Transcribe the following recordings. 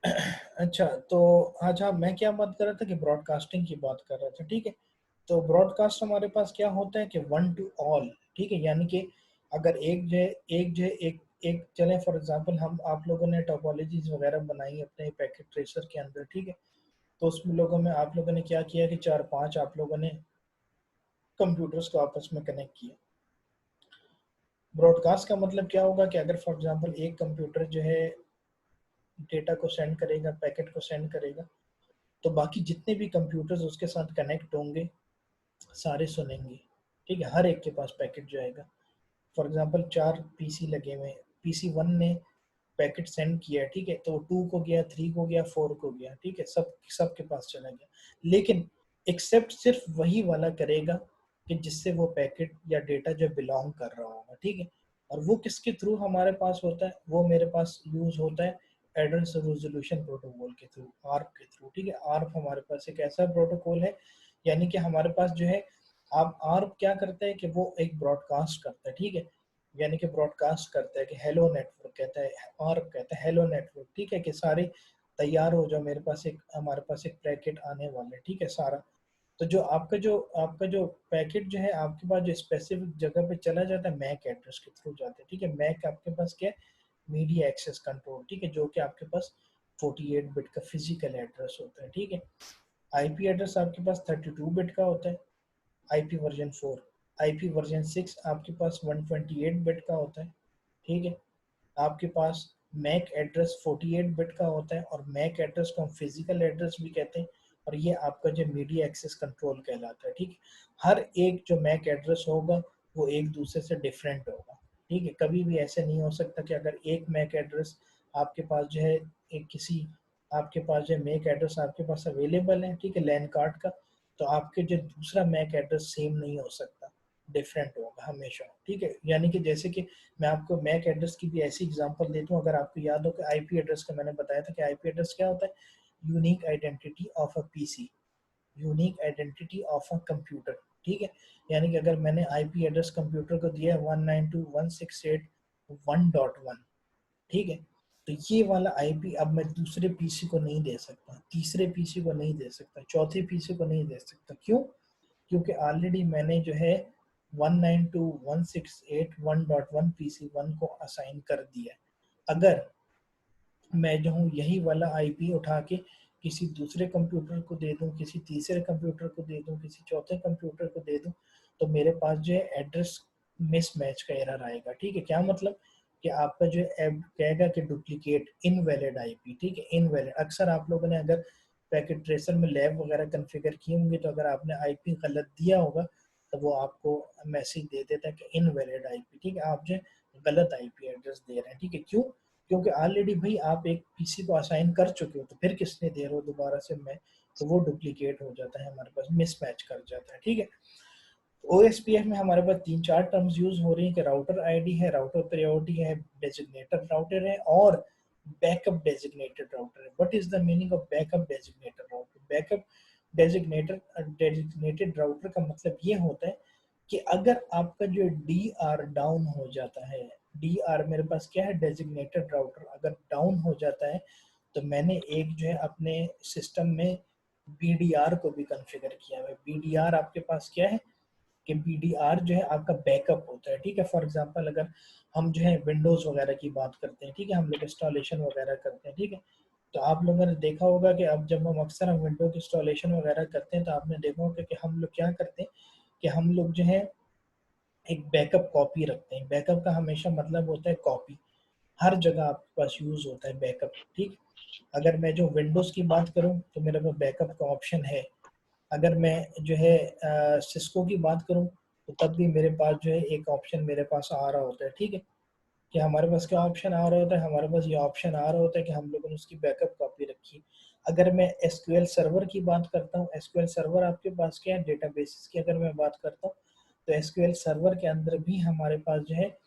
अच्छा, तो अच्छा मैं क्या बात कर रहा था कि ब्रॉडकास्टिंग की बात कर रहा था, ठीक है? तो ब्रॉडकास्ट हमारे पास क्या होता है कि वन टू ऑल, ठीक है? यानी कि अगर एक एक चलें फॉर एग्ज़ाम्पल हम आप लोगों ने टोपोलॉजीज़ वगैरह बनाई अपने पैकेट ट्रेसर के अंदर, ठीक है? तो उसमें लोगों में आप लोगों ने क्या किया कि 4-5 आप लोगों ने कंप्यूटर्स को आपस में कनेक्ट किया। ब्रॉडकास्ट का मतलब क्या होगा कि अगर फॉर एग्ज़ाम्पल एक कंप्यूटर जो है डेटा को सेंड करेगा, पैकेट को सेंड करेगा, तो बाकी जितने भी कंप्यूटर्स उसके साथ कनेक्ट होंगे, सारे सुनेंगे, ठीक है? हर एक के पास पैकेट जाएगा। फॉर एग्ज़ाम्पल 4 पीसी लगे हुए हैं, पीसी 1 ने पैकेट सेंड किया है, ठीक है? तो 2 को गया, 3 को गया, 4 को गया, ठीक है? सबके पास चला गया। लेकिन एक्सेप्ट सिर्फ़ वही वाला करेगा कि जिससे वो पैकेट या डेटा जो बिलॉन्ग कर रहा होगा, ठीक है? और वो किसके थ्रू हमारे पास होता है? वो मेरे पास यूज़ होता है एड्रेस रिज़ॉल्यूशन प्रोटोकॉल के थ्रू, आर्प के थ्रू, ठीक है? आर्प हमारे पास एक ऐसा प्रोटोकॉल है, यानी कि हमारे पास जो है अब आर्प क्या करता है कि वो एक ब्रॉडकास्ट करता है, ठीक है? यानी कि ब्रॉडकास्ट करता है कि हेलो नेटवर्क कहता है, आर्प कहता है हेलो नेटवर्क, ठीक है? कि सारे तैयार हो जाओ, मेरे पास एक हमारे पास एक पैकेट आने वाला है, ठीक है? सारा तो जो आपका जो पैकेट जो है आपके पास जो स्पेसिफिक जगह पे चला जाता है मैक एड्रेस के थ्रू जाता है, ठीक है? मैक आपके पास क्या है? मीडिया एक्सेस कंट्रोल, ठीक है? जो कि आपके पास 48 बिट का फिजिकल एड्रेस होता है, ठीक है? आईपी एड्रेस आपके पास 32 बिट का होता है, आईपी वर्जन 4। आईपी वर्जन 6 आपके पास 128 बिट का होता है, ठीक है? आपके पास मैक एड्रेस 48 बिट का होता है और मैक एड्रेस को हम फिजिकल एड्रेस भी कहते हैं और ये आपका जो मीडिया एक्सेस कंट्रोल कहलाता है, ठीक है? हर एक जो मैक एड्रेस होगा वो एक दूसरे से डिफरेंट होगा, ठीक है? कभी भी ऐसे नहीं हो सकता कि अगर एक मैक एड्रेस आपके पास जो है एक किसी आपके पास जो मैक एड्रेस आपके पास अवेलेबल है, ठीक है, लैन कार्ड का, तो आपके जो दूसरा मैक एड्रेस सेम नहीं हो सकता, डिफरेंट होगा हमेशा, ठीक है? यानी कि जैसे कि मैं आपको मैक एड्रेस की भी ऐसी एग्जांपल देता हूँ, अगर आपको याद हो कि आईपी एड्रेस का मैंने बताया था कि आईपी एड्रेस क्या होता है? Unique identity of a PC, unique identity of a computer, ठीक है? यानी कि अगर मैंने आईपी एड्रेस कंप्यूटर को दिया है 192.168.1.1, ठीक है? तो ये वाला आईपी अब मैं दूसरे पीसी को नहीं दे सकता, तीसरे पीसी को नहीं दे सकता, चौथे पीसी को नहीं दे सकता। क्यों? क्योंकि ऑलरेडी मैंने जो है 192.168.1.1 पीसी 1 को असाइन कर दिया है। अगर मैं जो हूँ यही वाला आईपी उठा के किसी दूसरे कंप्यूटर को दे दूँ, किसी तीसरे कंप्यूटर को दे दूँ, किसी चौथे कंप्यूटर को दे दूँ, तो मेरे पास जो है एड्रेस मिसमैच का एरर आएगा, ठीक है? क्या मतलब कि आपका जो है कहेगा कि डुप्लीकेट इनवैलिड आईपी, ठीक है? इनवैलिड अक्सर आप लोगों ने अगर पैकेट ट्रेसर में लैब वगैरह कॉन्फ़िगर किए होंगे, तो अगर आपने आईपी गलत दिया होगा, तो वो आपको मैसेज दे देता है कि इनवैलिड आईपी, ठीक है? आप जो है गलत आईपी एड्रेस दे रहे हैं, ठीक है? क्यों? क्योंकि ऑलरेडी भाई आप एक पीसी को असाइन कर चुके हो, तो फिर किसने दे रहे हो दोबारा से मैं, तो वो डुप्लीकेट हो जाता है हमारे पास, मिसमैच कर जाता है, ठीक है? ओएसपीएफ में हमारे पास 3-4 टर्म्स यूज हो रही हैं कि राउटर आईडी है, राउटर प्रायोरिटी है, डेजिग्नेटर राउटर है और बैकअप डेजिग्नेटेड राउटर है। What is the meaning of backup designated router? Backup designated router का मतलब ये होता है कि अगर आपका जो डी आर डाउन हो जाता है, डी आर मेरे पास क्या है? डेजिग्नेटेड राउटर अगर डाउन हो जाता है, तो मैंने एक जो है अपने सिस्टम में बीडीआर को भी कॉन्फ़िगर किया हुआ है। बीडीआर आपके पास क्या है कि बीडीआर जो है आपका बैकअप होता है, ठीक है? फॉर एग्जांपल अगर हम जो है विंडोज़ वगैरह की बात करते हैं, ठीक है? हम लोग इंस्टॉलेशन वगैरह करते हैं, ठीक है? तो आप लोगों ने देखा होगा कि अब जब हम अक्सर हम विंडो की इंस्टॉलेशन वगैरह करते हैं, तो आपने देखा होगा कि हम लोग क्या करते हैं कि हम लोग जो है एक बैकअप कॉपी रखते हैं। बैकअप का हमेशा मतलब होता है कॉपी। हर जगह आपके पास यूज़ होता है बैकअप, ठीक? अगर मैं जो विंडोज़ की बात करूँ, तो मेरे पास बैकअप का ऑप्शन है। अगर मैं जो है सिस्को की बात करूँ, तो तब भी मेरे पास जो है एक ऑप्शन मेरे पास आ रहा होता है, ठीक है? कि हमारे पास क्या ऑप्शन आ रहा होता है? हमारे पास ये ऑप्शन आ रहा होता है कि हम लोगों ने उसकी बैकअप कॉपी रखी है। अगर मैं एसक्यूएल सर्वर की बात करता हूँ, एसक्यूएल सर्वर आपके पास क्या है? डेटाबेसेस की अगर मैं बात करता हूँ, तो एसक्यूएल सर्वर के अंदर भी हमारे पास जो है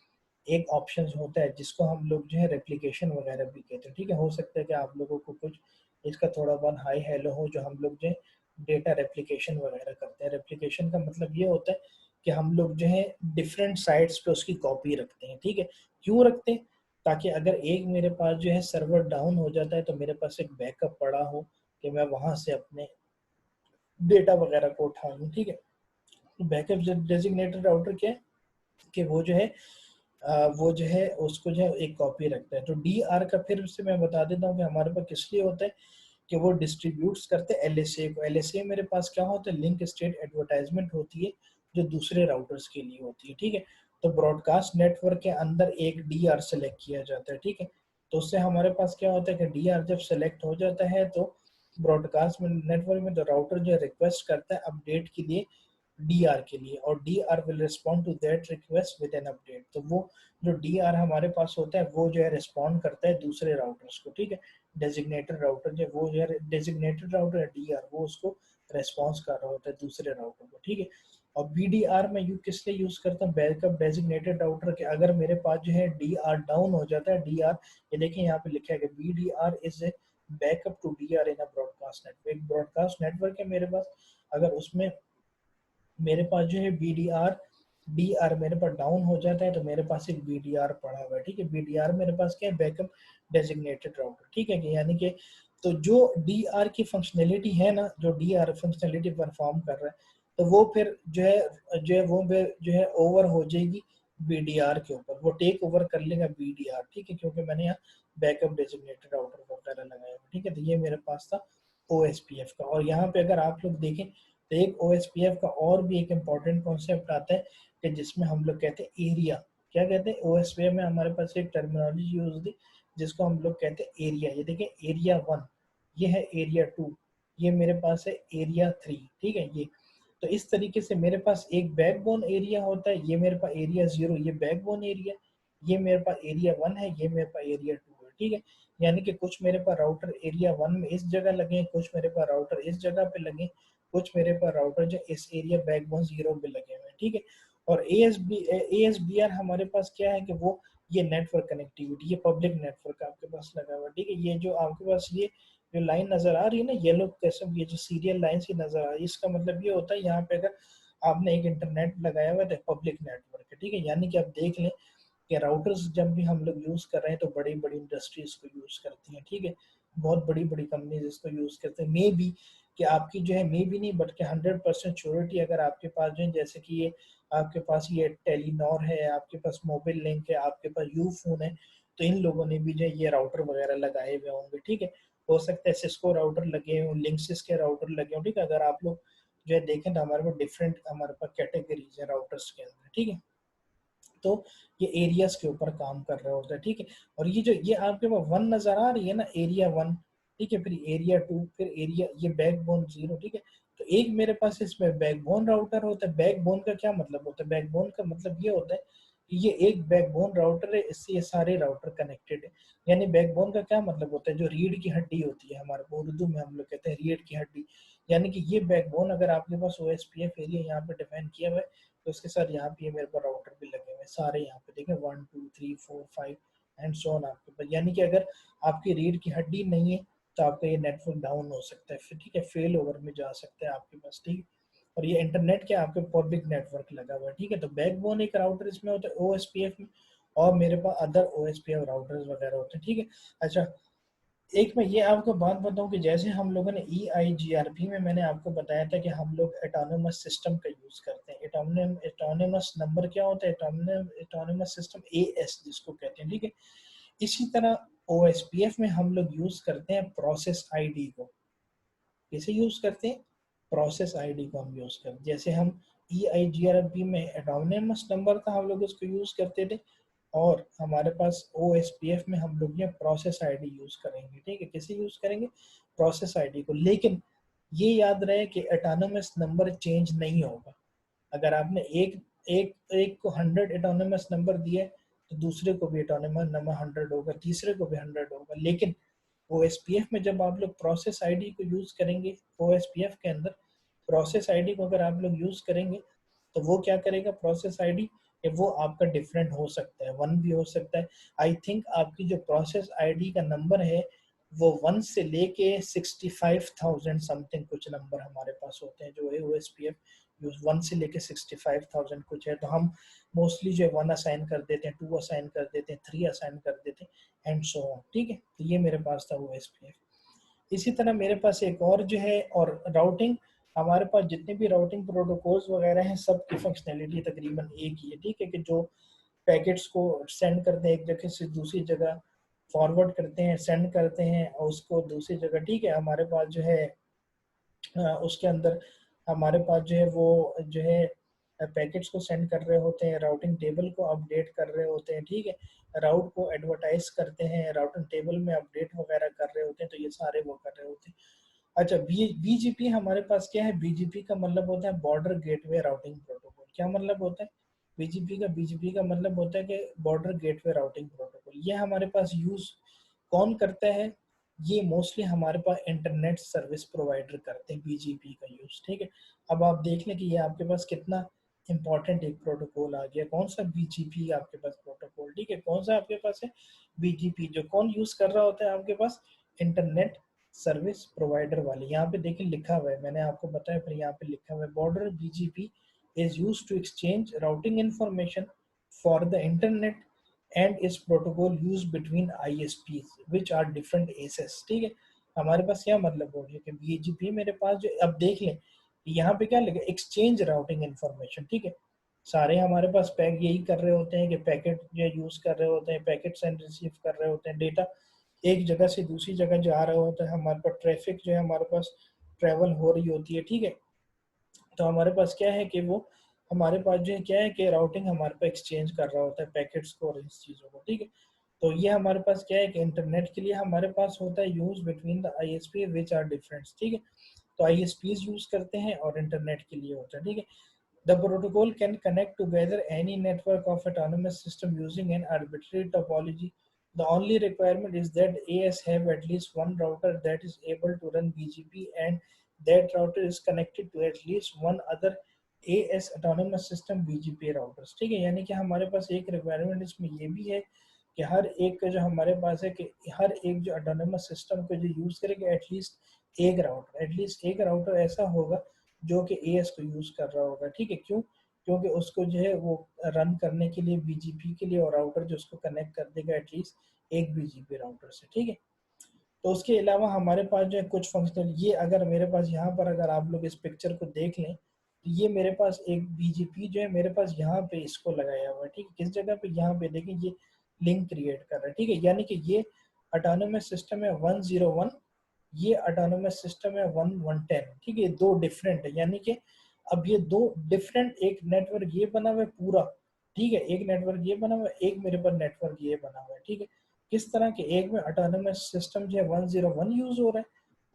एक ऑप्शंस होता है जिसको हम लोग जो है रेप्लिकेशन वगैरह भी कहते हैं, ठीक है? हो सकता है कि आप लोगों को कुछ इसका थोड़ा बहुत हाई हेलो हो, जो हम लोग जो है डेटा रेप्लिकेशन वगैरह करते हैं। रेप्लिकेशन का मतलब ये होता है कि हम लोग जो है डिफरेंट साइट्स पे उसकी कॉपी रखते हैं, ठीक है? क्यों रखते हैं? ताकि अगर एक मेरे पास जो है सर्वर डाउन हो जाता है तो मेरे पास एक बैकअप पड़ा हो कि मैं वहां से अपने डेटा वगैरह को उठा लूँ, ठीक है। बैकअप डेजिग्नेटेड राउटर क्या है कि वो जो है वो जो है उसको जो है एक कॉपी रखता है। तो डी आर का फिर से मैं बता देता हूँ कि हमारे पास किस लिए होता है कि वो डिस्ट्रीब्यूट्स करते हैं एलएसए को। एलएसए मेरे पास क्या होता है, लिंक स्टेट एडवर्टाइजमेंट होती है जो दूसरे राउटर्स के लिए होती है, ठीक है। तो ब्रॉडकास्ट नेटवर्क के अंदर एक डी आर सेलेक्ट किया जाता है, ठीक है। तो उससे हमारे पास क्या होता है कि डी आर जब सेलेक्ट हो जाता है तो ब्रॉडकास्ट में नेटवर्क में तो राउटर जो रिक्वेस्ट करता है अपडेट के लिए डीआर के लिए, और DR will respond to that request with an update. तो वो जो डीआर हमारे पास होता है वो जो है रिस्पॉन्ड करता है दूसरे राउटर्स को, ठीक है। डेजिग्नेटेड राउटर जो वो जो है डेजिग्नेटेड राउटर है डीआर, वो उसको रेस्पॉन्स कर रहा होता है दूसरे राउटर को, ठीक है। और बीडीआर में यू किस लिए यूज करता हूँ, बैकअप डेजिग्नेटेड राउटर के अगर मेरे पास जो है डीआर डाउन हो जाता है, डीआर ये देखिए यहाँ पे लिखा है कि BDR is a backup to DR in a broadcast network. एक ब्रॉडकास्ट नेटवर्क है मेरे पास, अगर उसमें मेरे पास जो है बीडीआर डीआर मेरे पास डाउन हो जाता है तो मेरे पास एक बीडीआर पड़ा हुआ है, ठीक है। बीडीआर मेरे पास क्या है, बैकअप डेजिग्नेटेड राउटर, ठीक है कि यानी कि तो जो डीआर की फंक्शनैलिटी है ना, जो डीआर फंक्शनैलिटी परफॉर्म कर रहा है तो वो फिर जो है ओवर हो जाएगी बीडीआर के ऊपर, वो टेक ओवर कर लेगा बीडीआर, ठीक है, क्योंकि मैंने यहाँ बैकअप डेजिग्नेटेड राउटर वगैरह लगाया हुआ, ठीक है। तो ये मेरे पास था ओएसपीएफ का। और यहाँ पे अगर आप लोग देखें तो एक ओएसपीएफ का और भी एक इम्पॉर्टेंट कॉन्सेप्ट आता है कि जिसमें हम लोग कहते हैं एरिया। क्या कहते हैं, ओएसपीएफ में हमारे पास एक टर्मिनोलॉजी यूज होती है जिसको हम लोग कहते हैं एरिया। ये देखिए एरिया 1, ये है एरिया 2, ये मेरे पास है एरिया 3, ठीक है। ये तो इस तरीके से मेरे पास एक बैकबोन एरिया होता है, ये मेरे पास एरिया 0, ये बैकबोन एरिया, ये मेरे पास एरिया 1 है, ये मेरे पास एरिया 2 है, ठीक है। यानी कि कुछ मेरे पास राउटर एरिया 1 में इस जगह लगे, कुछ मेरे पास राउटर इस जगह पे लगे, कुछ मेरे पास राउटर जो इस एरिया बैकबोन 0 पे लगे हुए हैं, ठीक है। और एएसबीआर हमारे पास क्या है कि वो ये नेटवर्क कनेक्टिविटी, ये पब्लिक नेटवर्क आपके पास लगा हुआ है, ठीक है। ये जो आपके पास ये जो लाइन नजर आ रही है ना येलो कैसे, ये जो सीरियल लाइन सी नजर आ रही है, इसका मतलब ये होता है यहाँ पे अगर आपने एक इंटरनेट लगाया हुआ है तो पब्लिक नेटवर्क है, ठीक है। यानी कि आप देख लें कि राउटर्स जब भी हम लोग यूज कर रहे हैं तो बड़ी बड़ी इंडस्ट्रीज को यूज करती हैं, ठीक है। बहुत बड़ी बड़ी कंपनीज इसको यूज करते हैं। मे बी कि आपकी जो है मे बी नहीं बट 100% श्योरिटी अगर आपके पास जो है जैसे कि ये आपके पास ये टेलीनॉर है, आपके पास मोबाइल लिंक है, आपके पास यू फोन है, तो इन लोगों ने भी जो है ये राउटर वगैरह लगाए हुए होंगे, ठीक है। हो सकता है सिस्को राउटर लगे हों, लिंक्सिस के राउटर लगे हों, ठीक है। अगर आप लोग जो है देखें तो हमारे पास डिफरेंट हमारे पास कैटेगरीज है राउटर्स के अंदर, ठीक है। तो ये एरियाज के ऊपर काम कर रहा होता है, ठीक है। और ये जो ये आपके पास 1 नजर आ रही है ना, एरिया 1, ठीक है, फिर एरिया 2, फिर एरिया ये बैकबोन 0, ठीक है। तो एक मेरे पास इसमें बैकबोन राउटर होता है। बैकबोन का क्या मतलब होता है, बैकबोन का मतलब ये होता है कि ये एक बैकबोन राउटर है, इससे ये सारे राउटर कनेक्टेड है। यानी बैकबोन का क्या मतलब होता है, जो रीढ़ की हड्डी होती है हमारे उर्दू में हम लोग कहते हैं रीढ़ की हड्डी। यानी कि ये बैकबोन अगर आपके पास ओएसपीएफ एरिया यहाँ पे डिफाइन किया हुआ है तो उसके साथ यहाँ पे मेरे पास राउटर भी लगे हुए हैं सारे, यहाँ पे देखें 1 2 3 4 5 एंड सो ऑन आपके पास। यानी कि अगर आपकी रीढ़ की हड्डी नहीं है तो आपका ये नेटवर्क डाउन हो सकता है, फिर ठीक है, फेल ओवर में जा सकता है आपके पास, ठीक है। और ये इंटरनेट क्या आपके पब्लिक नेटवर्क लगा हुआ है, ठीक है। तो बैकबोन एक राउटर इसमें होता है ओएसपीएफ में, और मेरे पास अदर ओएसपीएफ राउटर्स वगैरह होते हैं, ठीक है। अच्छा, एक मैं ये आपको बात बताऊं कि जैसे हम लोगों ने EIGRP में मैंने आपको बताया था कि हम लोग एटोनोमस सिस्टम का यूज करते हैं। एटोनोमस नंबर क्या होता है, एटोनोमस सिस्टम AS जिसको कहते हैं, ठीक है। इसी तरह OSPF में हम लोग यूज करते हैं प्रोसेस आईडी को। किसे यूज करते हैं, प्रोसेस आईडी को हम यूज करते हैं। जैसे हम EIGRP में एटोनोमस नंबर था हम लोग उसको यूज करते थे, और हमारे पास OSPF में हम लोग ये प्रोसेस आईडी यूज करेंगे, ठीक है। किसे यूज करेंगे, प्रोसेस आईडी को। लेकिन ये याद रहे कि एटोनोमस नंबर चेंज नहीं होगा। अगर आपने एक एक एक को 100 एटोनोमस नंबर दिया है तो दूसरे को भी एटोनोमस नंबर 100 होगा, तीसरे को भी 100 होगा। लेकिन OSPF में जब आप लोग प्रोसेस आईडी को यूज करेंगे, OSPF के अंदर प्रोसेस आईडी को अगर आप लोग यूज करेंगे तो वो क्या करेगा, प्रोसेस आईडी वो आपका डिफरेंट हो सकता है, 1 भी हो सकता है। आई थिंक आपकी जो प्रोसेस आईडी का नंबर है वो 1 से लेके 65,000 समथिंग कुछ नंबर हमारे पास होते हैं जो है OSPF यूज 1 से लेके 65,000 कुछ है, तो हम मोस्टली जो है 1 असाइन कर देते हैं, 2 असाइन कर देते हैं, 3 असाइन कर देते हैं एंड सो ऑन, ठीक है। तो ये मेरे पास था OSPF। इसी तरह मेरे पास एक और जो है, और राउटिंग, हमारे पास जितने भी राउटिंग प्रोटोकॉल्स वगैरह हैं सब की फंक्शनैलिटी तकरीबन एक ही है, ठीक है, कि जो पैकेट्स को सेंड करते हैं एक जगह से दूसरी जगह, फॉरवर्ड करते हैं, सेंड करते हैं और उसको दूसरी जगह, ठीक है। हमारे पास जो है उसके अंदर हमारे पास जो है वो जो है पैकेट्स को सेंड कर रहे होते हैं, राउटिंग टेबल को अपडेट कर रहे होते हैं, ठीक है, राउट को एडवर्टाइज करते हैं, राउटिंग टेबल में अपडेट वगैरह कर रहे होते हैं, तो ये सारे वो कर रहे होते हैं। अच्छा, बीजीपी हमारे पास क्या है? बीजीपी का मतलब होता है बॉर्डर गेटवे राउटिंग प्रोटोकॉल। क्या मतलब होता है बीजीपी का मतलब होता है कि बॉर्डर गेटवे राउटिंग प्रोटोकॉल। ये हमारे पास यूज कौन करता है? ये मोस्टली हमारे पास इंटरनेट सर्विस प्रोवाइडर करते हैं बीजीपी का यूज, ठीक है। अब आप देख लें कि ये आपके पास कितना इंपॉर्टेंट एक प्रोटोकॉल आ गया। कौन सा? बीजीपी आपके पास प्रोटोकॉल, ठीक है। कौन सा आपके पास है? बीजीपी। जो कौन यूज कर रहा होता है आपके पास? इंटरनेट सर्विस प्रोवाइडर वाले। यहाँ पे देखिए लिखा हुआ है, मैंने आपको बताया, फिर यहाँ पे लिखा हुआ है border BGP is use to exchange routing information for the internet and is protocol use between ISPs which are different ASes, ठीक है। हमारे पास क्या मतलब हो गया कि बीजीपी मेरे पास जो, अब देख लें यहाँ पे क्या लिखा, एक्सचेंज राउटिंग इंफॉर्मेशन, ठीक है। सारे हमारे पास पैक यही कर रहे होते हैं कि पैकेट जो यूज कर रहे होते हैं, पैकेट सेंड रिसीव कर रहे होते हैं, डेटा एक जगह से दूसरी जगह जा रहा होता है, हमारे पास ट्रैफिक जो है हमारे पास ट्रेवल हो रही होती है, ठीक है। तो हमारे पास क्या है कि वो हमारे पास जो है क्या है कि राउटिंग हमारे पास एक्सचेंज कर रहा होता है पैकेट्स को और इस चीज़ों को, ठीक है। तो ये हमारे पास क्या है कि इंटरनेट के लिए हमारे पास होता है use between the ISP which are different, ठीक है। तो ISPs यूज करते हैं और इंटरनेट के लिए होता है, ठीक है। The protocol can connect together any network of autonomous system using an arbitrary topology. The only requirement is that AS have at least one router that is able to run BGP and that router is connected to at least one other AS autonomous system BGP routers, ठीक है। यानी कि हमारे पास एक requirement इसमें ये भी है कि हर एक का जो हमारे पास है कि हर एक जो ऑटोनोमस सिस्टम को जो यूज़ करेगा एटलीस्ट एक राउटर ऐसा होगा जो कि एएस को यूज़ कर रहा होगा, ठीक है। क्यों? क्योंकि उसको जो है वो रन करने के लिए बीजीपी के लिए, और राउटर जो उसको कनेक्ट कर देगा एटलीस्ट एक बीजीपी राउटर से, ठीक है। तो उसके अलावा हमारे पास जो है कुछ फंक्शनल, ये अगर मेरे पास यहाँ पर अगर आप लोग इस पिक्चर को देख लें तो ये मेरे पास एक बीजीपी जो है मेरे पास यहाँ पे इसको लगाया हुआ है, ठीक है। किस जगह पे? यहाँ पे देखें, ये लिंक क्रिएट कर रहा है, ठीक है। यानी कि ये ऑटोनोमस सिस्टम है 101, ये ऑटोनोमस सिस्टम है 1110, ठीक है। दो डिफरेंट है, यानी कि अब ये दो डिफरेंट, एक नेटवर्क ये बना हुआ है पूरा, ठीक है, एक नेटवर्क ये बना हुआ है, एक मेरे पर नेटवर्क ये बना हुआ है, ठीक है। किस तरह के? एक में ऑटोनोमस सिस्टम जो है 101 यूज हो रहा है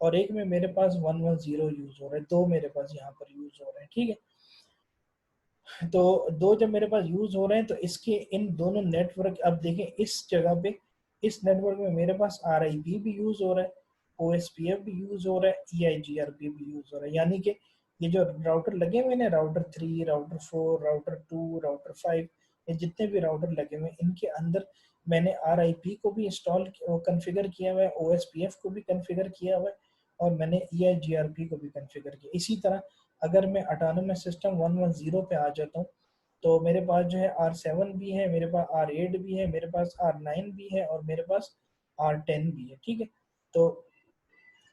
और एक में मेरे पास 110 यूज हो रहा है, दो मेरे पास यहाँ पर यूज हो रहे हैं, ठीक है। तो दो जब मेरे पास यूज हो रहे हैं तो इसके इन दोनों नेटवर्क, अब देखें इस जगह पे, इस नेटवर्क में मेरे पास RIP भी यूज हो रहा है, OSPF भी यूज हो रहा है, EIGRP भी यूज हो रहा है। यानी कि ये जो राउटर लगे हुए हैं, राउटर 3, राउटर 4, राउटर 2, राउटर 5, ये जितने भी राउटर लगे हुए हैं इनके अंदर मैंने RIP को भी इंस्टॉल कन्फिगर किया हुआ है, OSPF को भी कन्फिगर किया हुआ है और मैंने EIGRP को भी कन्फिगर किया। इसी तरह अगर मैं ऑटोनोमस सिस्टम 110 पे आ जाता हूँ तो मेरे पास जो है R7 भी है, मेरे पास R8 भी है, मेरे पास R9 भी है और मेरे पास R10 भी है, ठीक है। तो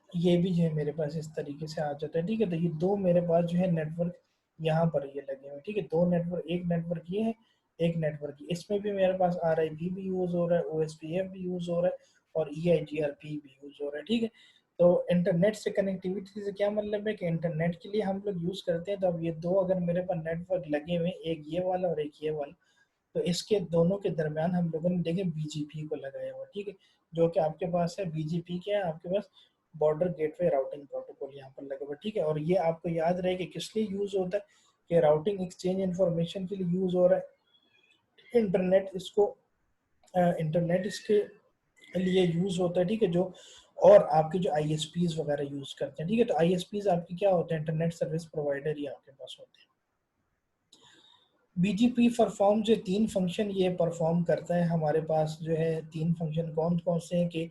ये भी जो है मेरे पास इस तरीके से आ जाता है, ठीक है। तो ये दो मेरे पास जो है नेटवर्क यहाँ पर ये लगे हुए, ठीक है। दो नेटवर्क, एक नेटवर्क ये है, एक नेटवर्क ये, इसमें भी मेरे पास RIP भी यूज हो रहा है, OSPF भी यूज हो रहा है और EIGRP भी यूज हो रहा है, ठीक है। तो इंटरनेट से कनेक्टिविटी से क्या मतलब है कि इंटरनेट के लिए हम लोग यूज करते हैं, तो अब ये दो अगर मेरे पास नेटवर्क लगे हुए, एक ये वाला और एक ये वाला, तो इसके दोनों के दरमियान हम लोगों ने देखे बीजीपी को लगाया हुआ, ठीक है। जो कि आपके पास है बीजीपी, क्या है आपके पास? बॉर्डर गेटवे राउटिंग प्रोटोकॉल यहाँ पर लगा हुआ, ठीक है। और ये आपको याद रहे कि किस लिए यूज होता है, कि राउटिंग एक्सचेंज इंफॉर्मेशन के लिए यूज हो रहा है। इंटरनेट इसके लिए यूज होता है, ठीक है। जो और आपके जो ISPs वगैरह यूज करते हैं, ठीक है। तो ISPs आपके क्या होते हैं? इंटरनेट सर्विस प्रोवाइडर ही आपके पास होते हैं। बीजीपी परफॉर्म जो तीन फंक्शन ये परफॉर्म करता है, हमारे पास जो है तीन फंक्शन कौन कौन से हैं कि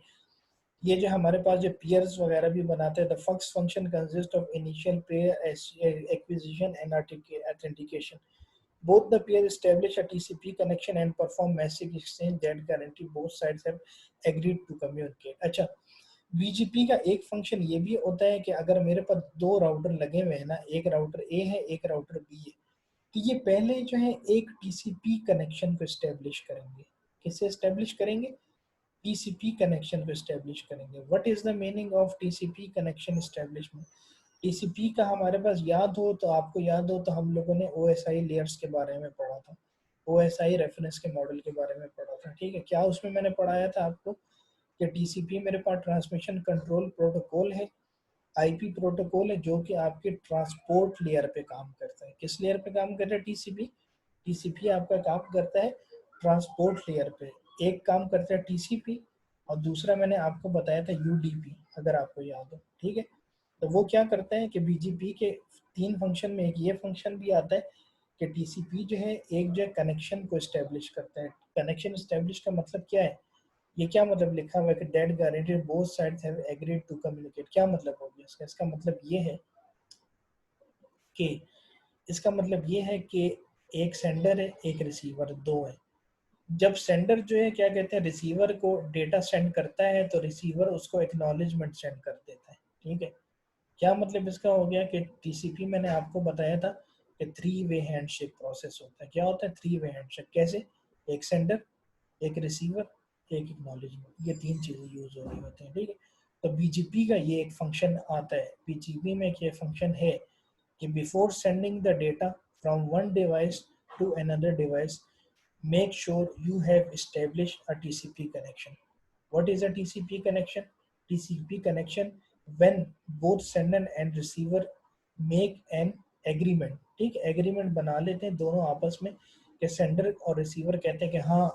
ये जो हमारे पास जो peers वगैरह भी बनाते हैं, the first function consists of initial pair acquisition and authentication. Both the peers establish a TCP connection and perform message exchange that guarantee both sides have agreed to communicate. अच्छा, BGP का एक function ये भी होता है कि अगर मेरे पास दो राउटर लगे हुए हैं ना, एक राउटर A है, एक राउटर B है, तो ये पहले जो है एक TCP कनेक्शन को एस्टेब्लिश करेंगे। किससे एस्टेब्लिश करेंगे? TCP कनेक्शन को एस्टेब्लिश करेंगे। What is the meaning of TCP connection establishment? TCP का हमारे पास याद हो तो, आपको याद हो तो, हम लोगों ने OSI लेयर्स के बारे में पढ़ा था, OSI रेफरेंस के मॉडल के बारे में पढ़ा था। ठीक है, क्या उसमें मैंने पढ़ाया था आपको कि TCP मेरे पास ट्रांसमिशन कंट्रोल प्रोटोकॉल है, IP प्रोटोकॉल है, जो कि आपके ट्रांसपोर्ट लेयर पे काम करता है। किस लेयर पे काम करता है TCP आपका काम करता है ट्रांसपोर्ट लेयर पे। एक काम करता है TCP और दूसरा मैंने आपको बताया था UDP, अगर आपको याद हो। ठीक है, तो वो क्या करता है कि BGP के तीन फंक्शन में एक ये फंक्शन भी आता है कि TCP जो है एक जो है कनेक्शन को एस्टेब्लिश करता है। कनेक्शन एस्टेब्लिश का मतलब क्या है? ये क्या मतलब लिखा हुआ है कि that guaranteed both sides have agreed to communicate? क्या मतलब हो गया इसका? इसका मतलब ये है कि इसका मतलब ये है कि एक सेंडर है, एक रिसीवर, दो है। जब सेंडर जो है क्या कहते हैं रिसीवर को डेटा सेंड करता है, तो रिसीवर उसको एक्नॉलेजमेंट सेंड कर देता है। ठीक है, क्या मतलब इसका हो गया कि TCP मैंने आपको बताया था कि 3 वे हैंडशेक प्रोसेस होता है। क्या होता है 3 वे हैंडशेक? कैसे? एक सेंडर, एक रिसीवर, एक एक्नॉलेजमेंट, ये तीन चीज़ें यूज हो रही होती हैं। ठीक है, तो BGP का ये एक फंक्शन आता है, BGP में ये फंक्शन है कि before sending the data from one device to another device, make sure you have established a TCP connection. What is a TCP connection? TCP connection when both sender and receiver make an agreement. ठीक, agreement बना लेते हैं दोनों आपस में कि sender और receiver कहते हैं कि हाँ,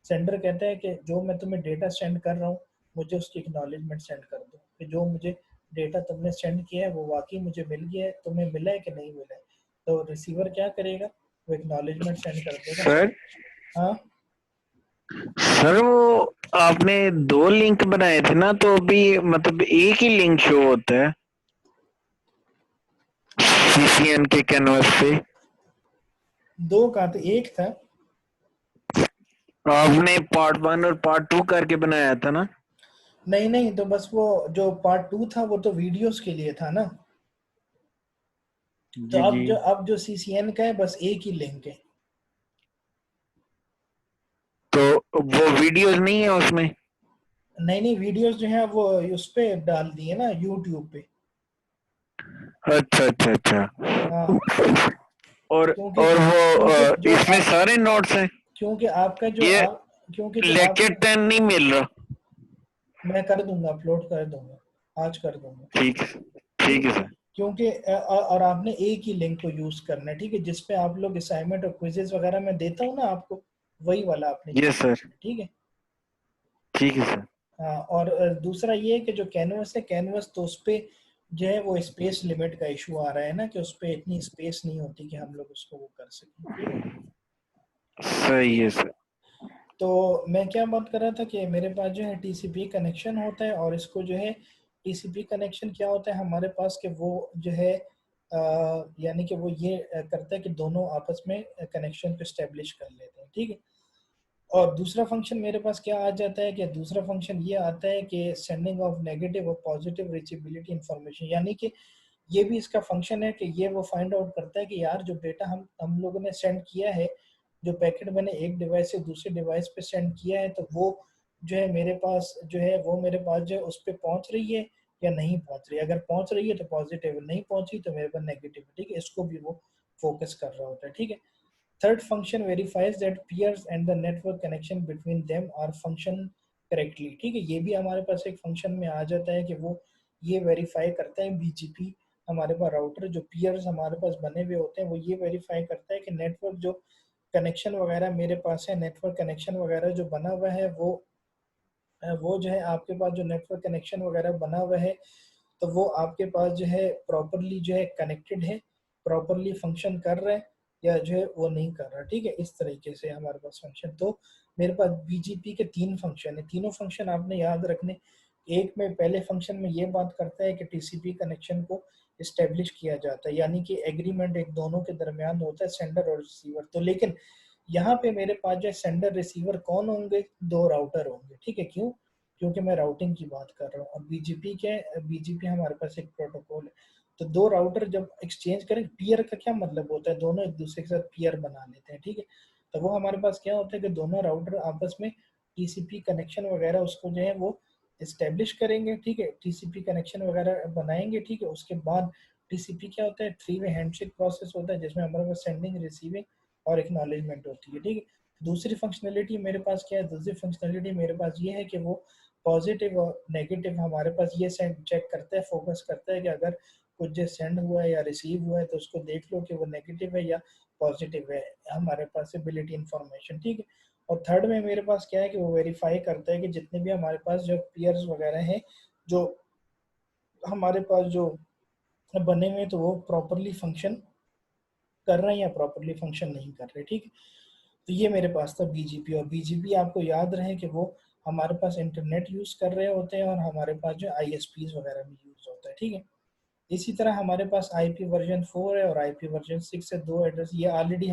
सेंडर कहता है कि जो मैं तुम्हें डेटा सेंड कर रहा हूँ, मुझे उसकी एक्नॉलेजमेंट सेंड कर दो कि जो मुझे डेटा तुमने सेंड किया है वो वाकई मुझे मिल गया है, तुम्हें मिला है कि नहीं मिला है। तो रिसीवर क्या करेगा? वो एक्नॉलेजमेंट सेंड कर देगा। सर हाँ, सर वो आपने दो लिंक बनाए थे ना, तो अभी मतलब एक ही लिंक शो होता है CCN के कैनवास पे। दो का तो एक था। आपने पार्ट 1 और पार्ट 2 करके बनाया था ना? नहीं नहीं, तो बस वो जो पार्ट 2 था वो तो वीडियोस के लिए था ना। तो जी जी। अब जो CCN का है बस एक ही लिंक है। तो वो वीडियोस नहीं है उसमें? नहीं नहीं, वीडियोस जो है वो उस पे डाल दिए ना, यूट्यूब पे। अच्छा अच्छा अच्छा। हाँ, और क्योंकि और वो क्योंकि जो इसमें सारे नोट्स हैं? क्योंकि आपका जो ये आप क्योंकि जो लेक्चर आपका 10 नहीं मिल रहा? मैं कर दूंगा, अपलोड कर दूंगा, आज कर दूंगा। ठीक ठीक ठीक है, है सर। क्योंकि और आपने एक ही लिंक को यूज करना है। ठीक है, जिसपे आप लोग असाइनमेंट और क्विजेज वगैरह मैं देता हूँ ना आपको, वही वाला आपने यूज यस सर। करना है। ठीक है। ठीक है सर। हाँ, और दूसरा ये है कि जो कैनवस है, कैनवस तो उस पे जो है वो स्पेस लिमिट का इशू आ रहा है ना, कि उस पे इतनी स्पेस नहीं होती कि हम लोग उसको वो कर सकें। ठीक है, सही है सर। तो मैं क्या बात कर रहा था कि मेरे पास जो है TCP कनेक्शन होता है, और इसको जो है TCP कनेक्शन क्या होता है हमारे पास कि वो जो है यानी कि वो ये करता है कि दोनों आपस में कनेक्शन को स्टेब्लिश कर लेते हैं। ठीक है, और दूसरा फंक्शन मेरे पास क्या आ जाता है कि दूसरा फंक्शन ये आता है कि सेंडिंग ऑफ नेगेटिव और पॉजिटिव रीचेबिलिटी इंफॉर्मेशन, यानी कि ये भी इसका फंक्शन है कि ये वो फाइंड आउट करता है कि यार जो डेटा हम लोगों ने सेंड किया है, जो पैकेट मैंने एक डिवाइस से दूसरे डिवाइस पे सेंड किया है, तो वो जो है मेरे पास जो है वो मेरे पास जो है उस पर पहुंच रही है या नहीं पहुंच रही है। अगर पहुंच रही है तो पॉजिटिव, नहीं पहुंची तो मेरे पास नेगेटिव। ठीक है, इसको भी वो फोकस कर रहा होता है। ठीक है, third function verifies that peers and the network connection between them are function correctly। ठीक है, ये भी हमारे पास एक फंक्शन में आ जाता है कि वो ये वेरीफाई करता है BGP, हमारे पास राउटर जो peers हमारे पास बने हुए होते हैं, वो ये वेरीफाई करता है कि नेटवर्क जो कनेक्शन वगैरह मेरे पास है, नेटवर्क कनेक्शन वगैरह जो बना हुआ है, वो जो है आपके पास जो नेटवर्क कनेक्शन वगैरह बना हुआ है, तो वो आपके पास जो है प्रॉपरली जो है कनेक्टेड है, प्रॉपरली फंक्शन कर रहा है, या जो है वो नहीं कर रहा। ठीक है, इस तरीके से हमारे पास फंक्शन, तो मेरे पास BGP के तीन फंक्शन है, तीनों फंक्शन आपने याद रखने। एक में पहले फंक्शन में ये बात करता है कि टीसीपी कनेक्शन को इस्टेब्लिश किया जाता है, यानी कि एग्रीमेंट एक दोनों के दरमियान होता है, सेंडर और रिसीवर। तो लेकिन यहाँ पे मेरे पास जो सेंडर रिसीवर कौन होंगे, दो राउटर होंगे, ठीक है। क्यों? क्योंकि मैं राउटिंग की बात कर रहा हूँ, और बीजीपी के बीजीपी हमारे पास एक प्रोटोकॉल है। तो दो राउटर जब एक्सचेंज करें, पीयर का क्या मतलब होता है, दोनों एक दूसरे के साथ पीयर बना लेते हैं, ठीक है। तो वो हमारे पास क्या होता है कि दोनों राउटर आपस में टीसीपी कनेक्शन वगैरह उसको जो है वो इस्टेब्लिश करेंगे, ठीक है, टीसीपी कनेक्शन वगैरह बनाएंगे, ठीक है। उसके बाद टीसीपी क्या होता है, थ्री वे हैंडशेक प्रोसेस होता है, जिसमें हमारे पास सेंडिंग, रिसीविंग और एक्नॉलेजमेंट होती है, ठीक है। दूसरी फंक्शनलिटी मेरे पास क्या है, दूसरी फंक्शनलिटी मेरे पास ये है कि वो पॉजिटिव और नेगेटिव हमारे पास ये सेंड चेक करता है, फोकस करता है कि अगर कुछ जो सेंड हुआ है या रिसीव हुआ है तो उसको देख लो कि वो नेगेटिव है या पॉजिटिव है, हमारे पास एबिलिटी इंफॉर्मेशन, ठीक है। और थर्ड में मेरे पास क्या है कि वो वेरीफाई करता है कि जितने भी हमारे पास जो पेयर्स वगैरह हैं जो हमारे पास जो बने हुए, तो वो प्रॉपरली फंक्शन कर रहे हैं या प्रॉपरली फंक्शन नहीं कर रहे, ठीक है। तो ये मेरे पास था बीजीपी, और बीजीपी आपको याद रहे कि वो हमारे पास इंटरनेट यूज़ कर रहे होते हैं और हमारे पास जो आईएसपीज वगैरह भी यूज़ होता है, ठीक है। इसी तरह हमारे पास आईपी वर्जन 4 है और आईपी वर्जन 6 है, दो एड्रेस। ये ऑलरेडी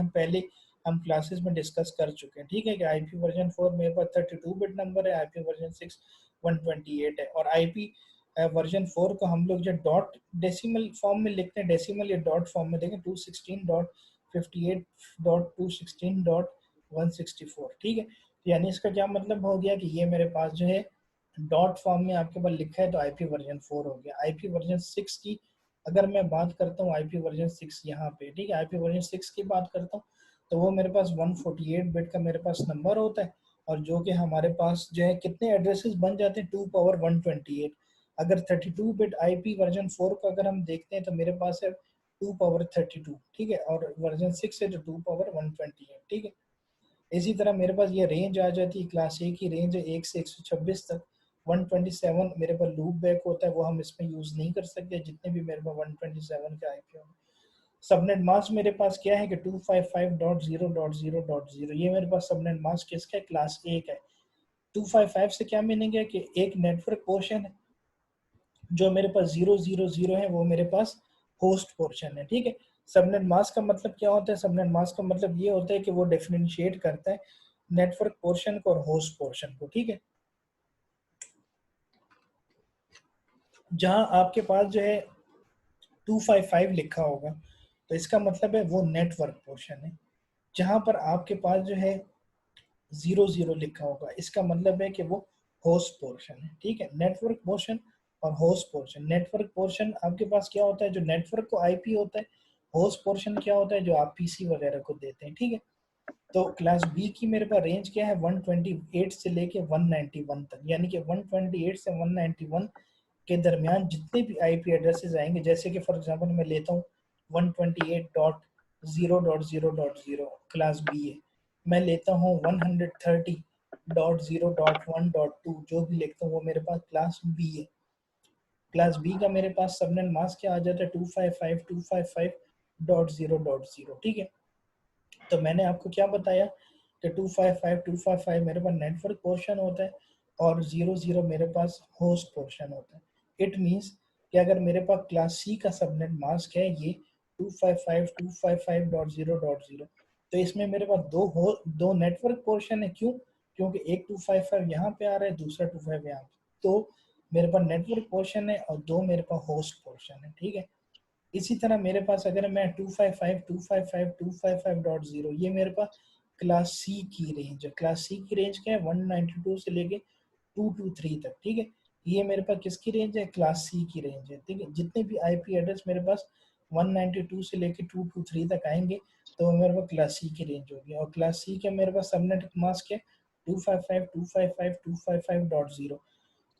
हम क्लासेस में डिस्कस कर चुके हैं, ठीक है, कि आईपी वर्जन 4 मेरे पास 32 बिट नंबर है, आईपी वर्जन 6 128 है। और आईपी वर्जन 4 को हम लोग जो डॉट डेसिमल फॉर्म में लिखते हैं, डेसिमल या डॉट फॉर्म में देखें 216.58.216.164, ठीक है। यानी इसका क्या मतलब हो गया कि ये मेरे पास जो है डॉट फॉर्म में आपके पास लिखा है, तो आईपी वर्जन 4 हो गया। आईपी वर्जन 6 की अगर मैं बात करता हूँ, आईपी वर्जन 6 यहाँ पे, ठीक है, आईपी वर्जन 6 की बात करता हूँ, तो वो मेरे पास 148 बिट का मेरे पास नंबर होता है, और जो कि हमारे पास जो है कितने एड्रेसेस बन जाते हैं, 2 पावर 128। अगर 32 बिट आईपी वर्जन 4 को अगर हम देखते हैं तो मेरे पास है 2 पावर 32, ठीक है, और वर्जन 6 है जो 2 पावर 128, ठीक है। इसी तरह मेरे पास ये रेंज आ जाती है, क्लास ए की रेंज है 1 से 126 तक। 127 मेरे पास लूप बैक होता है, वो हम इसमें यूज़ नहीं कर सकते, जितने भी मेरे पास 127 के आईपी होंगे। सबनेट मास्क मेरे पास क्या है कि 255.0.0.0, ये मेरे पास सबनेट मास्क किसका है, क्लास ए का है। 255 से क्या मीनिंग है कि एक नेटवर्क पोर्शन है, जो मेरे पास 000 है वो मेरे पास होस्ट पोर्शन है, ठीक है। सबनेट मास्क का मतलब क्या होता है, सबनेट मास्क का मतलब ये होता है कि वो डिफरेंशिएट करता है नेटवर्क पोर्शन को और होस्ट पोर्शन को, ठीक है। जहां आपके पास जो है 255 लिखा होगा तो इसका मतलब है वो नेटवर्क पोर्शन है। जहां पर आपके पास जो है 00 लिखा होगा, इसका मतलब है कि वो होस्ट पोर्शन है, ठीक है। नेटवर्क पोर्शन और होस्ट पोर्शन। नेटवर्क पोर्शन आपके पास क्या होता है, जो नेटवर्क को आईपी होता है। होस्ट पोर्शन क्या होता है, जो आप पीसी वगैरह को देते हैं, ठीक है। तो क्लास बी की मेरे पास रेंज क्या है, 128 से लेके 191 तक, यानी कि 128 से 191 के दरमियान जितने भी आईपी एड्रेसेस आएंगे, जैसे कि फॉर एग्जांपल मैं लेता हूँ 128.0.0.0 क्लास बी है, मैं लेता हूँ 130.0.1.2 जो भी लिखता हूँ वो मेरे पास क्लास बी है। क्लास बी का मेरे पास सबनेट मास्क क्या आ जाता है, 255.255.0.0, ठीक है। तो मैंने आपको क्या बताया कि 255 मेरे पास नेटवर्क पोर्शन होता है और 00 मेरे पास होस्ट पोर्शन होता है। इट मीन्स कि अगर मेरे पास क्लास सी का सबनेट मास्क है ये 255.255.0.0, तो इसमें मेरे पास दो नेटवर्क पोर्शन है। क्यों? क्योंकि एक 255 यहाँ पे आ रहा है, दूसरा 25 यहाँ पे, तो मेरे पास नेटवर्क पोर्शन है और दो मेरे पास होस्ट पोर्शन है, ठीक है। इसी तरह मेरे पास अगर मैं 255.255.0 ये मेरे पास क्लास सी की रेंज है। क्लास सी की रेंज क्या है, 192 से लेके 223 तक, ठीक है। ये मेरे पास किसकी रेंज है, क्लास सी की रेंज है, ठीक है। जितने भी आईपी एड्रेस मेरे पास 192 से लेके 223 तक आएंगे तो वो मेरे पास क्लास सी की रेंज होगी। और क्लास सी के मेरे पास सबनेट मास्क है 255.255.255.0।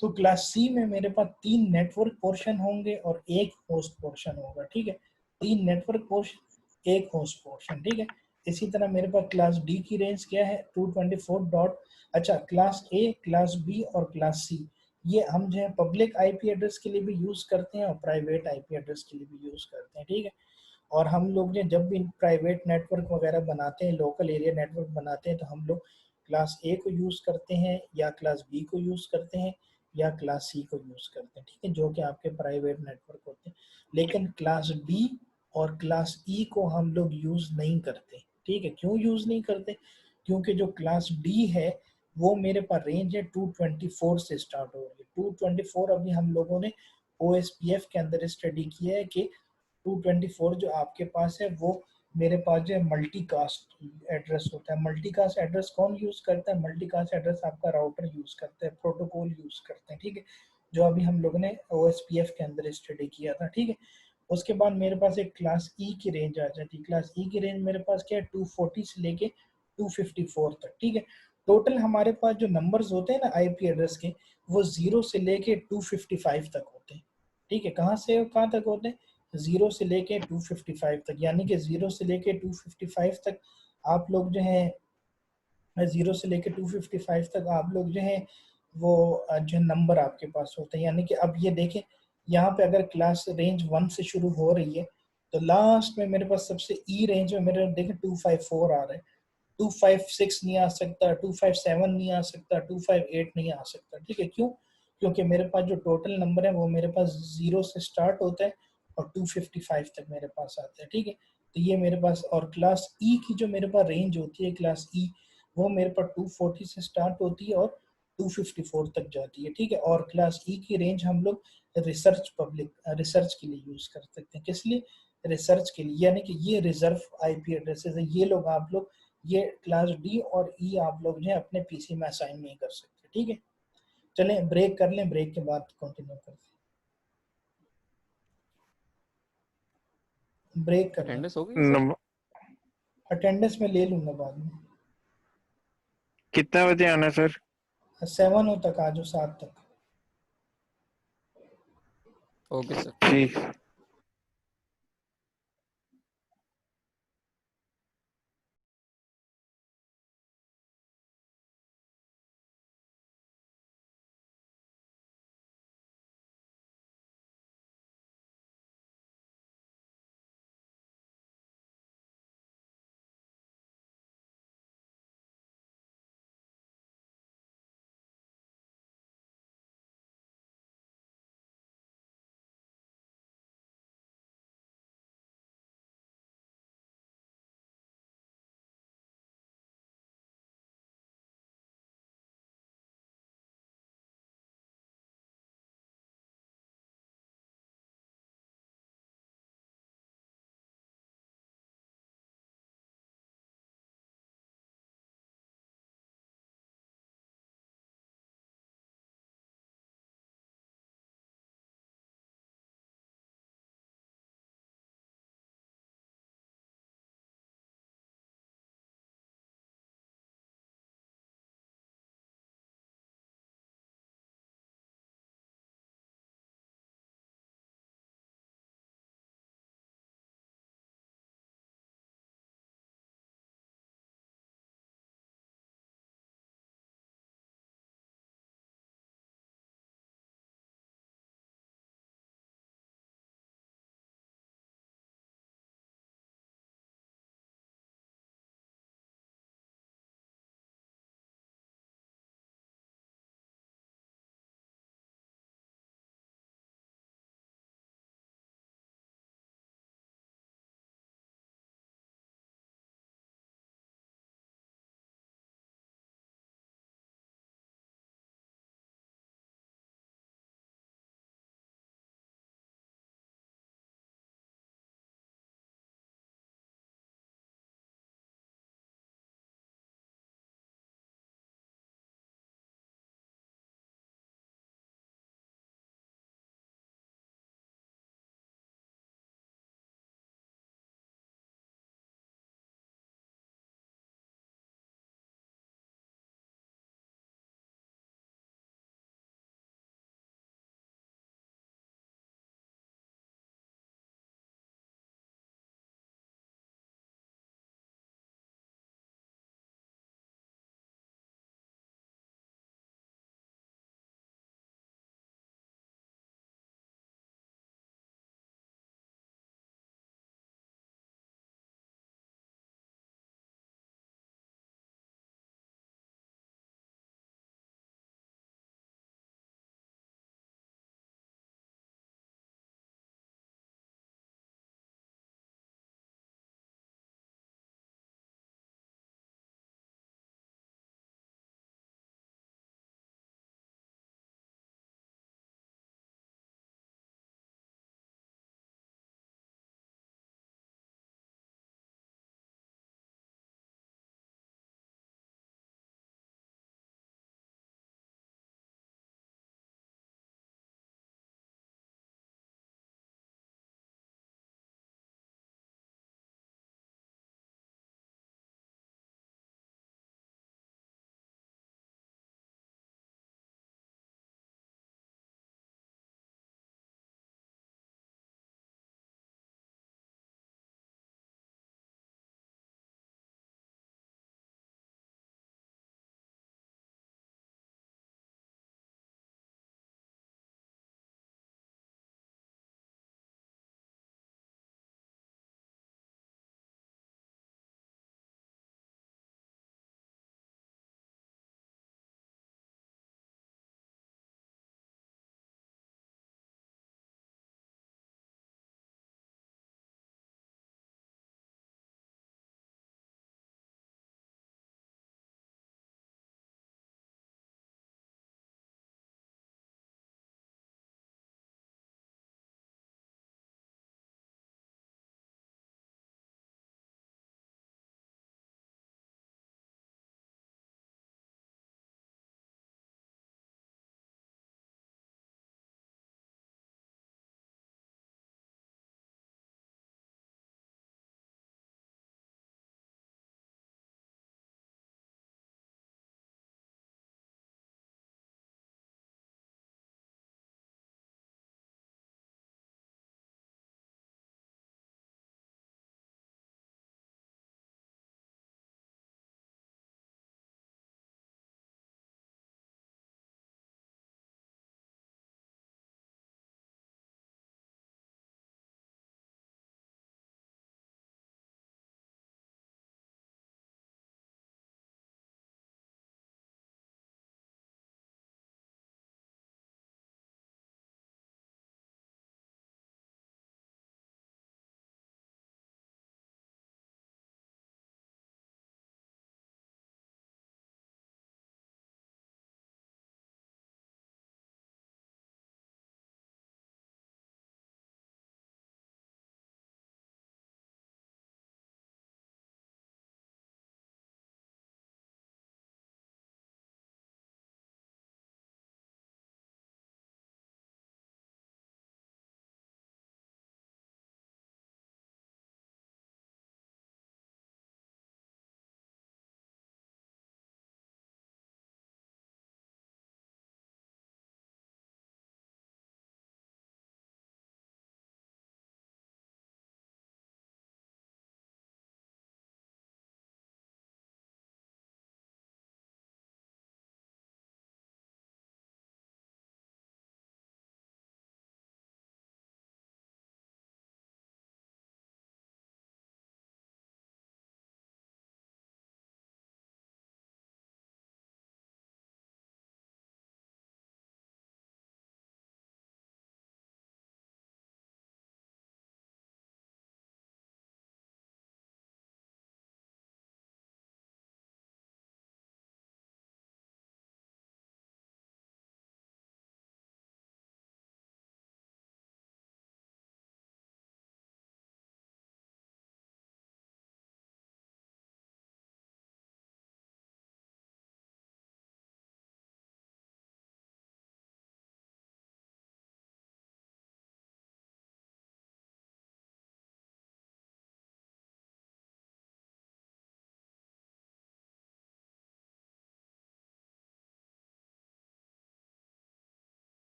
तो क्लास सी में मेरे पास 3 नेटवर्क पोर्शन होंगे और एक होस्ट पोर्शन होगा, ठीक है। 3 नेटवर्क पोर्शन, एक होस्ट पोर्शन, ठीक है। इसी तरह मेरे पास क्लास डी की रेंज क्या है, 224 डॉट, अच्छा, क्लास ए, क्लास बी और क्लास सी ये हम जो है पब्लिक आईपी एड्रेस के लिए भी यूज करते हैं और प्राइवेट आईपी एड्रेस के लिए भी यूज करते हैं, ठीक है। और हम लोग ने जब भी प्राइवेट नेटवर्क वगैरह बनाते हैं, लोकल एरिया नेटवर्क बनाते हैं, तो हम लोग क्लास ए को यूज़ करते हैं या क्लास बी को यूज़ करते हैं या क्लास सी को यूज करते हैं, ठीक है, जो कि आपके प्राइवेट नेटवर्क होते हैं। लेकिन क्लास डी और क्लास ई को हम लोग यूज नहीं करते, ठीक है। क्यों यूज नहीं करते? क्योंकि जो क्लास डी है वो मेरे पास रेंज है 224 से स्टार्ट हो रही है। 224 अभी हम लोगों ने OSPF के अंदर स्टडी किया है कि 224 जो आपके पास है वो मेरे पास जो है मल्टीकास्ट एड्रेस होता है। मल्टीकास्ट एड्रेस कौन यूज करता है? मल्टीकास्ट एड्रेस आपका राउटर यूज करता है, प्रोटोकॉल यूज करते हैं, ठीक है, जो अभी हम लोगों ने OSPF के अंदर स्टडी किया था, ठीक है। उसके बाद मेरे पास एक क्लास ई की रेंज आ जाती है। क्लास ई की रेंज मेरे पास क्या है, 240 से लेके 254 तक, ठीक है। टोटल हमारे पास जो नंबर्स होते हैं ना आईपी एड्रेस के, वो 0 से लेके 255 तक होते हैं, ठीक है। कहाँ से कहाँ तक होते हैं? 0 से लेके 255 तक, यानी कि 0 से लेके 255 तक आप लोग जो है 0 से लेके 255 तक आप लोग जो है वो जो नंबर आपके पास होते हैं। यानी कि अब ये देखें, यहाँ पे अगर क्लास रेंज 1 से शुरू हो रही है तो लास्ट में मेरे पास सबसे ई रेंज में मेरे देखें 254 आ रहा है। 256 नहीं आ सकता, 257 नहीं आ सकता, 258 नहीं आ सकता, ठीक है। क्यों? क्योंकि मेरे पास जो टोटल नंबर है वो मेरे पास 0 से स्टार्ट होता है और 255 तक मेरे पास आता है, ठीक है। तो ये मेरे पास, और क्लास ई की जो मेरे पास रेंज होती है क्लास ई, वो मेरे पास 240 से स्टार्ट होती है और 254 तक जाती है, ठीक है। और क्लास ई की रेंज हम लोग रिसर्च के लिए यूज कर सकते हैं। किस लिए? रिसर्च के लिए, यानी कि ये रिजर्व आईपी एड्रेसेस है, ये लोग आप लोग ये क्लास डी और ई आप लोग जो है अपने पीसी में असाइन नहीं कर सकते, ठीक है। चलें ब्रेक कर लें, ब्रेक के बाद कंटिन्यू करते हैं, ब्रेक कर लें। अटेंडेंस हो गई सर? अटेंडेंस में ले लूंगा बाद में। कितना बजे आना सर? 7 तक आ जाओ, 7 तक। Okay sir. ठीक।